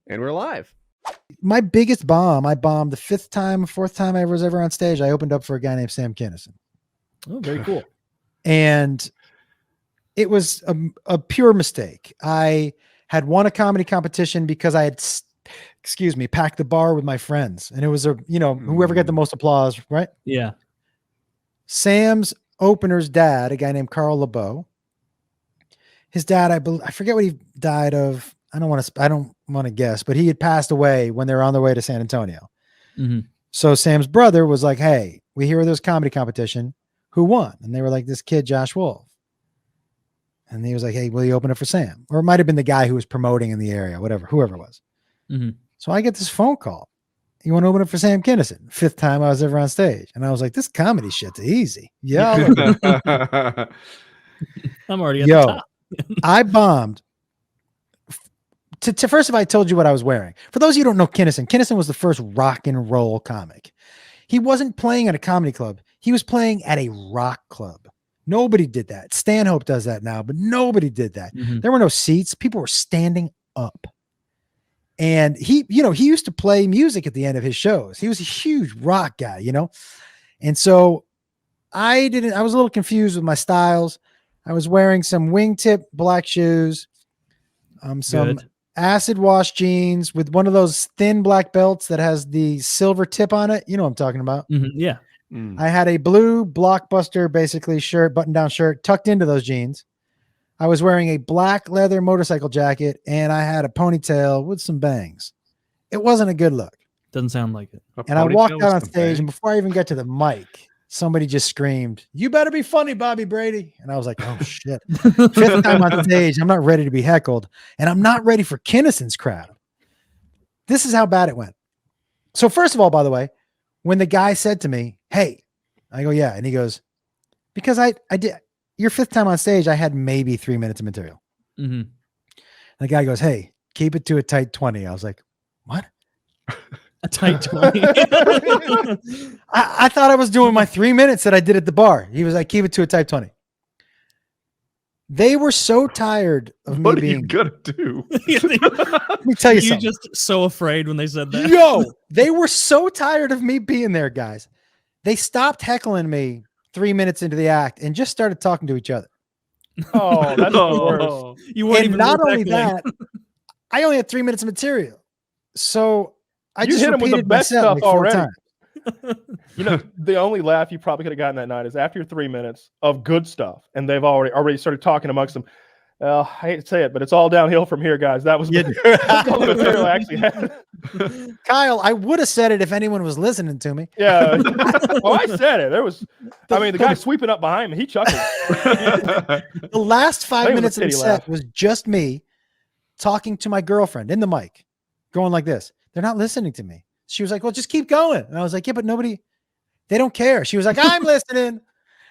And we're live. My biggest bomb, I bombed the fourth time I was ever on stage. I opened up for a guy named Sam Kinison. Oh, very cool. And it was a pure mistake. I had won a comedy competition because I had, packed the bar with my friends. And it was whoever got the most applause, right? Yeah. Sam's opener's dad, a guy named Carl LeBeau. His dad, I forget what he died of. I don't want to guess, but he had passed away when they were on their way to San Antonio. Mm-hmm. So Sam's brother was like, "Hey, we hear there's comedy competition. Who won?" And they were like, "This kid, Josh Wolf." And he was like, "Hey, will you open it for Sam?" Or it might have been the guy who was promoting in the area, whoever it was. Mm-hmm. So I get this phone call. "You want to open it for Sam Kinison?" Fifth time I was ever on stage. And I was like, "This comedy shit's easy." Yeah. I'm already at the top. I bombed. First of all, I told you what I was wearing. For those of you who don't know Kinison was the first rock and roll comic. He wasn't playing at a comedy club. He was playing at a rock club. Nobody did that. Stanhope does that now, but nobody did that. Mm-hmm. There were no seats. People were standing up. And he used to play music at the end of his shows. He was a huge rock guy, And so I was a little confused with my styles. I was wearing some wingtip black shoes, some acid wash jeans with one of those thin black belts that has the silver tip on it. You know what I'm talking about? Mm-hmm. Yeah. I had a blue Blockbuster, basically button-down shirt tucked into those jeans. I was wearing a black leather motorcycle jacket, and I had a ponytail with some bangs. It wasn't a good look. Doesn't sound like it. And I walked out on stage, and before I even got to the mic, somebody just screamed, "You better be funny, Bobby Brady." And I was like, oh shit. Fifth time on stage, I'm not ready to be heckled, and I'm not ready for Kinison's crowd. This is how bad it went. So first of all, by the way, when the guy said to me, "Hey," I go, "Yeah." And he goes, "Because I did your fifth time on stage, I had maybe 3 minutes of material." Mm-hmm. The guy goes, "Hey, keep it to a tight 20. I was like, "What?" A tight 20. I thought I was doing my 3 minutes that I did at the bar. He was like, "Keep it to a type 20. They were so tired of me being. What are you gonna do? Let me tell you something. You're just so afraid when they said that. Yo, they were so tired of me being there, guys. They stopped heckling me 3 minutes into the act and just started talking to each other. Oh, that's the worst. You weren't even not only heckling. that, I only had 3 minutes of material. So I You just hit him with the repeated my best set stuff like 4 already. times. The only laugh you probably could have gotten that night is after 3 minutes of good stuff, and they've already started talking amongst them. I hate to say it, but it's all downhill from here, guys. That was that's all the material I actually had. Kyle, I would have said it if anyone was listening to me. Yeah. Oh, I said it. The guy sweeping up behind me, he chuckled. The last 5 minutes of the set laugh. was just me talking to my girlfriend in the mic, going like this. They're not listening to me. She was like, "Well, just keep going." And I was like, "Yeah, but they don't care." She was like, "I'm listening."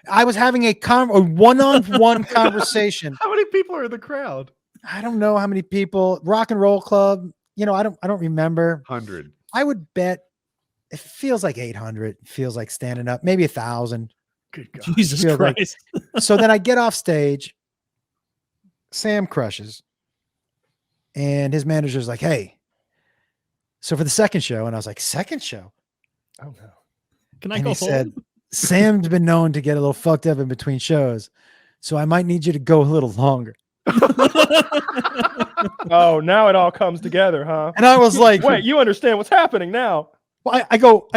I was having a one-on-one conversation. How many people are in the crowd? I don't know how many people. Rock and Roll Club. I don't remember. 100. I would bet it feels like 800. It feels like standing up, maybe 1,000. Good God. Jesus Feels like- Christ. So then I get off stage. Sam crushes. And his manager's like, "Hey, so for the second show," and I was like, "Second show?" Oh no. Can I And go he home? said, "Sam's been known to get a little fucked up in between shows, so I might need you to go a little longer." Oh, now it all comes together, huh? And I was like, Wait, you understand what's happening now? Well, I go,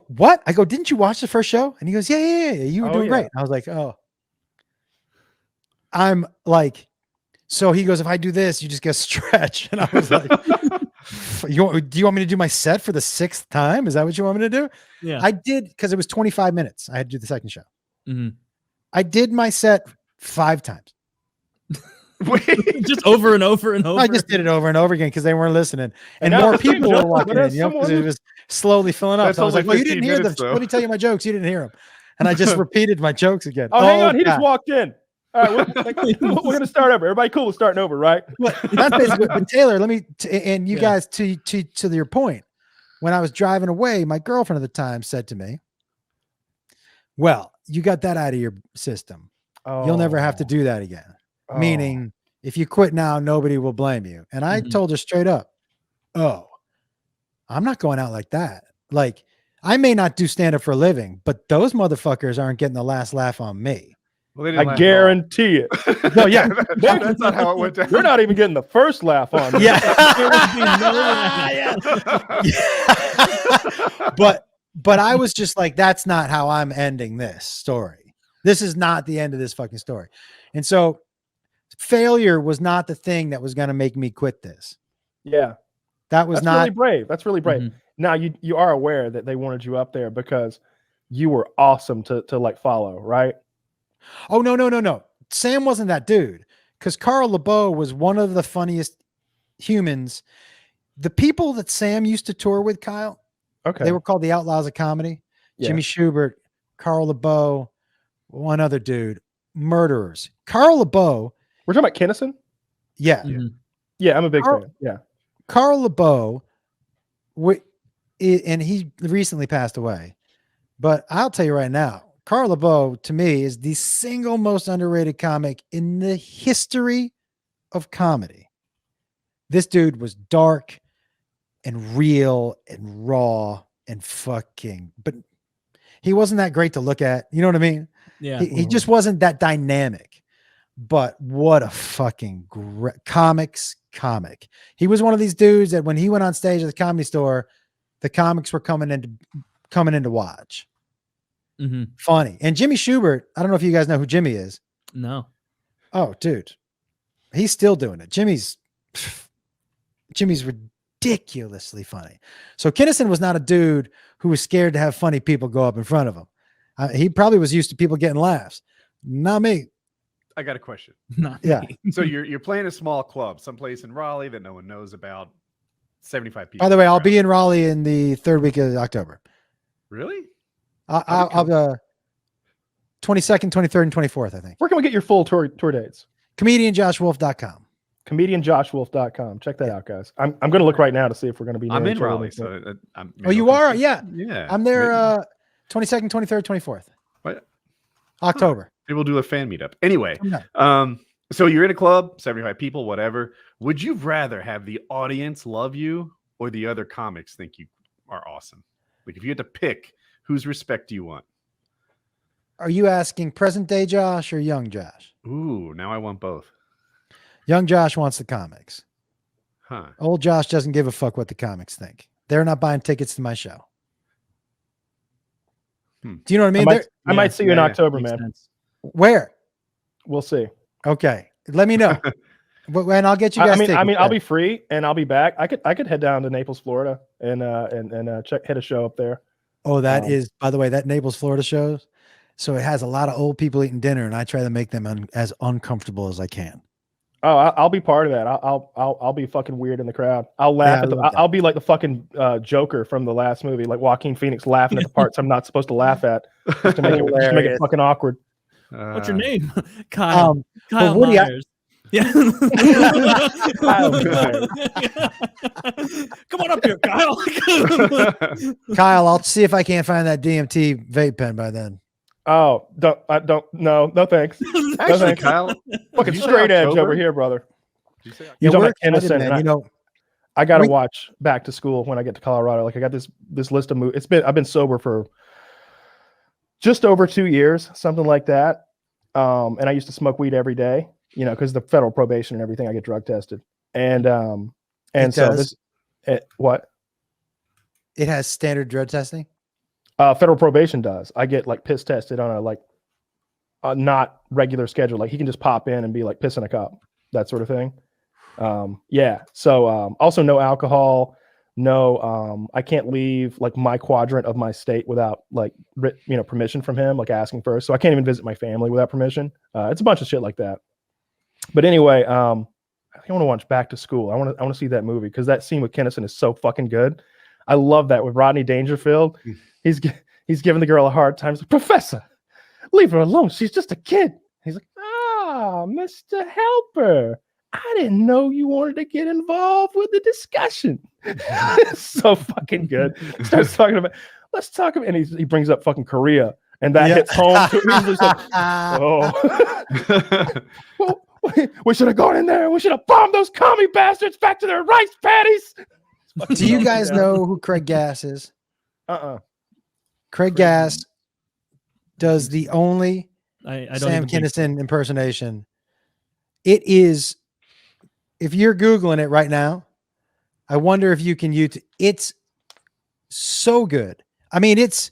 "What?" I go, "Didn't you watch the first show?" And he goes, Yeah. You were doing great. And I was like, "Oh." I'm like, so he goes, "If I do this, you just get stretch." And I was like, do you want me to do my set for the 6th time? Is that what you want me to do? Yeah. I did, because it was 25 minutes. I had to do the second show. Mm-hmm. I did my set 5 times. Just over and over and over. I just did it over and over again because they weren't listening. And now more the same people were joke, walking but in, because it was slowly filling up. That's So I was only like, "Well, you 15 didn't hear minutes, them. though. Let me tell you my jokes. You didn't hear them." And I just repeated my jokes again. Oh, hang on. He God. just walked in. All right, we're going to start over. Everybody cool with starting over, right? Well, that's basically, but Taylor, and you guys, to your point, when I was driving away, my girlfriend at the time said to me, "Well, you got that out of your system. You'll never have to do that again." Meaning, if you quit now, nobody will blame you. And I told her straight up, oh, I'm not going out like that. Like, I may not do stand up for a living, but those motherfuckers aren't getting the last laugh on me. Well, they didn't I laugh guarantee it. at all. No, yeah. That's not how it went down. You're not even getting the first laugh on me. Yeah. There would be no laugh. But I was just like, that's not how I'm ending this story. This is not the end of this fucking story. And so failure was not the thing that was going to make me quit this. Yeah. That was That's not really brave. That's really brave. Mhm. Now you are aware that they wanted you up there because you were awesome to like follow, right? Oh, no. Sam wasn't that dude, because Carl LeBeau was one of the funniest humans. The people that Sam used to tour with, Kyle, Okay. they were called the Outlaws of Comedy. Yeah. Jimmy Schubert, Carl LeBeau, one other dude, murderers. Carl LeBeau, We're talking about Kinison? yeah. Mhm. Yeah, I'm a big Carl- fan. Yeah. Carl LeBeau, and he recently passed away. But I'll tell you right now, Carl LeBeau, to me, is the single most underrated comic in the history of comedy. This dude was dark and real and raw and fucking, but he wasn't that great to look at. You know what I mean? Yeah. He just wasn't that dynamic. But what a fucking great comic. He was one of these dudes that when he went on stage at the Comedy Store, the comics were coming in to watch. Mhm. Funny. And Jimmy Schubert, I don't know if you guys know who Jimmy is. No. Oh, dude. He's still doing it. Jimmy's ridiculously funny. So Kinison was not a dude who was scared to have funny people go up in front of him. He probably was used to people getting laughs. Not me. I got a question. Not Yeah. me. So you're playing a small club, someplace in Raleigh that no one knows about. 75 people. By the way, I'll be in Raleigh in the third week of October. Really? I'll 22nd, 23rd, and 24th, I think. Where can we get your full tour dates? ComedianJoshWolf.com. ComedianJoshWolf.com. Check that out, guys. I'm going to look right now to see if we're going to be. I'm near in each other Raleigh, next week. so I'm. Oh, you are? Yeah. Yeah. I'm there 22nd, 23rd, 24th. What? October. Maybe we'll do a fan meetup. Anyway, I'm not. so you're in a club, 75 people, whatever. Would you rather have the audience love you or the other comics think you are awesome? Like if you had to pick, whose respect do you want? Are you asking present day Josh or young Josh? Ooh, now I want both. Young Josh wants the comics. Huh. Old Josh doesn't give a fuck what the comics think. They're not buying tickets to my show. Do you know what I mean? I might see you in Yeah, October, Makes man. sense. Where? We'll see. Okay. Let me know. And I'll get you guys. I mean, tickets. I'll be free and I'll be back. I could head down to Naples, Florida, and hit a show up there. Oh, that Um, is, by the way, that Naples, Florida shows. So it has a lot of old people eating dinner, and I try to make them as uncomfortable as I can. Oh, I'll be part of that. I'll be fucking weird in the crowd. I'll laugh Yeah, at the. I love that. I'll be like the fucking Joker from the last movie, like Joaquin Phoenix laughing at the parts I'm not supposed to laugh at, just to make it Hilarious. fucking awkward. What's your name? Kyle. Well, Kyle Woody, Myers. Yeah. Kyle Myers. Come on up here, Kyle. Kyle, I'll see if I can't find that DMT vape pen by then. Oh, no, thanks. Actually, thanks. Kyle, Fucking did you say straight edge October? over here, brother. Did you say You're Yeah, talking we're about excited, Kinison, man. and You know, I got to we- watch Back to School when I get to Colorado. Like I got this list of movies. I've been sober for just over 2 years, something like that. And I used to smoke weed every day, because the federal probation and everything. I get drug tested, and It so does. what it has standard drug testing. federal probation does. I get like piss tested on a not regular schedule. Like he can just pop in and be like piss in a cup, that sort of thing. Yeah. So also no alcohol, no. I can't leave like my quadrant of my state without like permission from him, like asking first. So I can't even visit my family without permission. It's a bunch of shit like that. But anyway, I think I want to watch Back to School. I want to see that movie because that scene with Kinison is so fucking good. I love that with Rodney Dangerfield. He's giving the girl a hard time. He's like, Professor, leave her alone. She's just a kid. He's like, Mr. Helper, I didn't know you wanted to get involved with the discussion. It's so fucking good. Starts talking about, let's talk about, and he brings up fucking Korea, and that hits home. He's like, oh, well, we should have gone in there. We should have bombed those commie bastards back to their rice paddies. It's Do you guys know who Craig Gass is? Craig Gass does the only I don't Sam even think so. Kinison impersonation. It is, if you're Googling it right now, I wonder if you can use it's so good. I mean, it's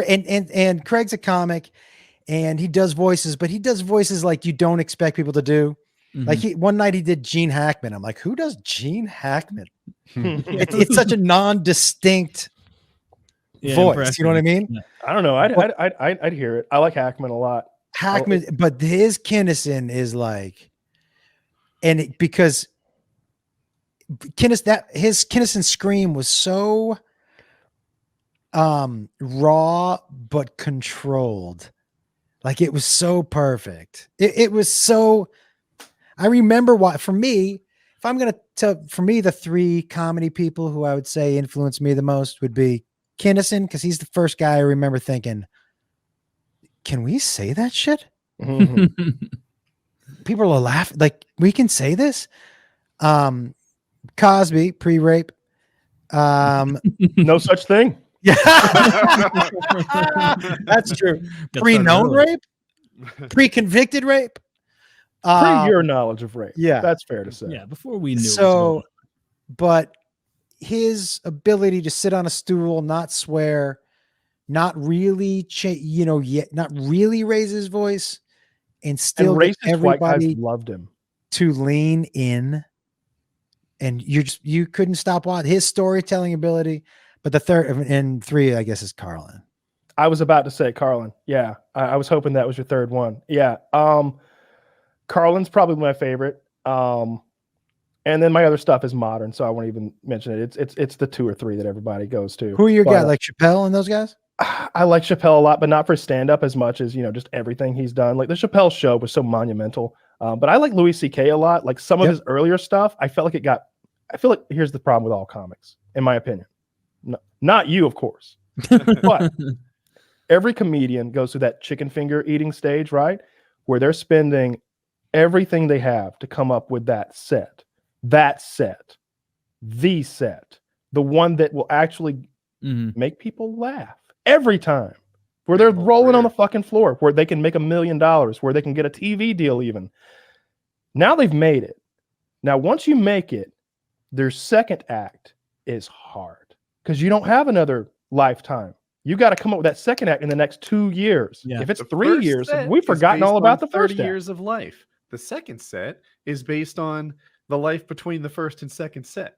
and Craig's a comic and he does voices, but he does voices like you don't expect people to do. Like one night he did Gene Hackman. I'm like, who does Gene Hackman? It's such a non-distinct voice. You know what I mean? Yeah. I don't know. I'd hear it. I like Hackman a lot. Hackman, but his Kinison is like, because his Kinison scream was so raw but controlled. Like it was so perfect. It was so. I remember why. For me, if I'm gonna tell, for me, the three comedy people who I would say influenced me the most would be Kinison, because he's the first guy I remember thinking, "Can we say that shit?" People are laughing. Like, we can say this. Cosby pre-rape. No such thing. Yeah, that's true. Pre-known rape, pre-convicted rape. Pre your knowledge of rape. Yeah, that's fair to say. Yeah, before we knew. So, but his ability to sit on a stool, not swear, not really, not really raise his voice, and still get everybody loved him to lean in, and you couldn't stop watching his storytelling ability. But the third and three, I guess, is Carlin. I was about to say Carlin. Yeah, I was hoping that was your third one. Yeah, Carlin's probably my favorite. And then my other stuff is modern, so I won't even mention it. It's the two or three that everybody goes to. Who are your guys, like Chappelle and those guys? I like Chappelle a lot, but not for stand-up as much as, just everything he's done. Like the Chappelle show was so monumental. But I like Louis C.K. a lot. Like some of his earlier stuff, I feel like here's the problem with all comics, in my opinion. No, not you, of course. But every comedian goes through that chicken finger eating stage, right? Where they're spending everything they have to come up with the set, the one that will actually make people laugh every time, where they're rolling on the fucking floor, where they can make $1 million, where they can get a TV deal even. Now they've made it. Now, once you make it, their second act is hard because you don't have another lifetime. You got to come up with that second act in the next 2 years. Yeah. If it's 3 years, we've forgotten all about the first 30 years of life. The second set is based on the life between the first and second set.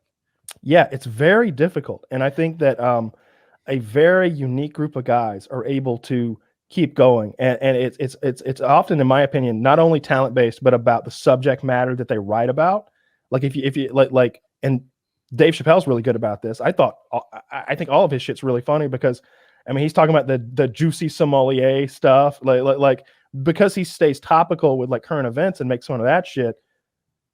Yeah, it's very difficult. And I think that a very unique group of guys are able to keep going. And it's often, in my opinion, not only talent-based, but about the subject matter that they write about. Like if you like, and Dave Chappelle's really good about this. I think all of his shit's really funny because, I mean, he's talking about the juicy sommelier stuff, like because he stays topical with like current events and makes fun of that shit.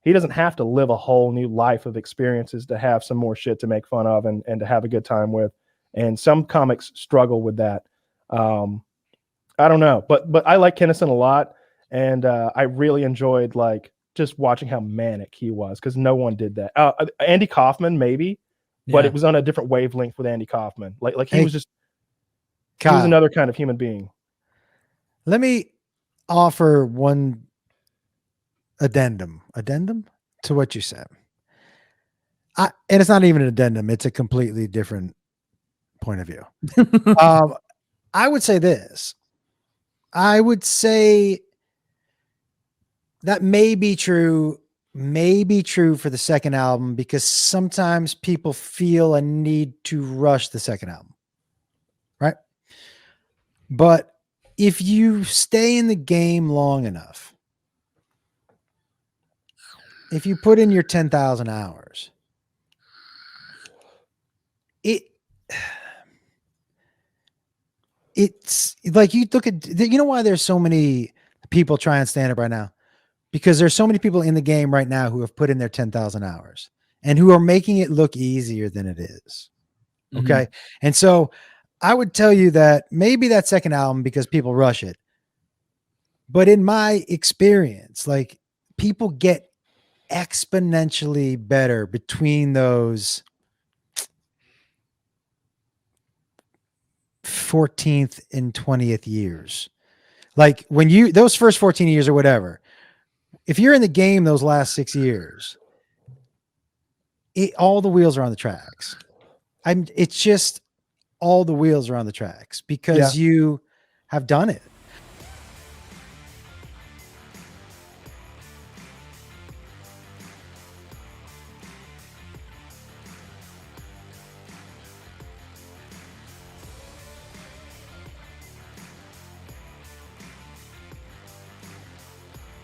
He doesn't have to live a whole new life of experiences to have some more shit to make fun of and to have a good time with. And some comics struggle with that. I don't know, but I like Kinison a lot, and I really enjoyed like just watching how manic he was because no one did that. Andy Kaufman maybe, but it was on a different wavelength with Andy Kaufman. Like he was just Kyle, he was another kind of human being. Let me offer one addendum to what you said. And it's not even an addendum; it's a completely different point of view. I would say this. I would say that may be true for the second album because sometimes people feel a need to rush the second album, right? But if you stay in the game long enough, if you put in your 10,000 hours, it's like you look at, you know why there's so many people trying stand up right now? Because there's so many people in the game right now who have put in their 10,000 hours and who are making it look easier than it is. Okay. And so I would tell you that maybe that second album, because people rush it, but in my experience, like people get exponentially better between those 14th and 20th years. Like when those first 14 years or whatever, if you're in the game those last 6 years, all the wheels are on the tracks. It's just all the wheels are on the tracks because you have done it.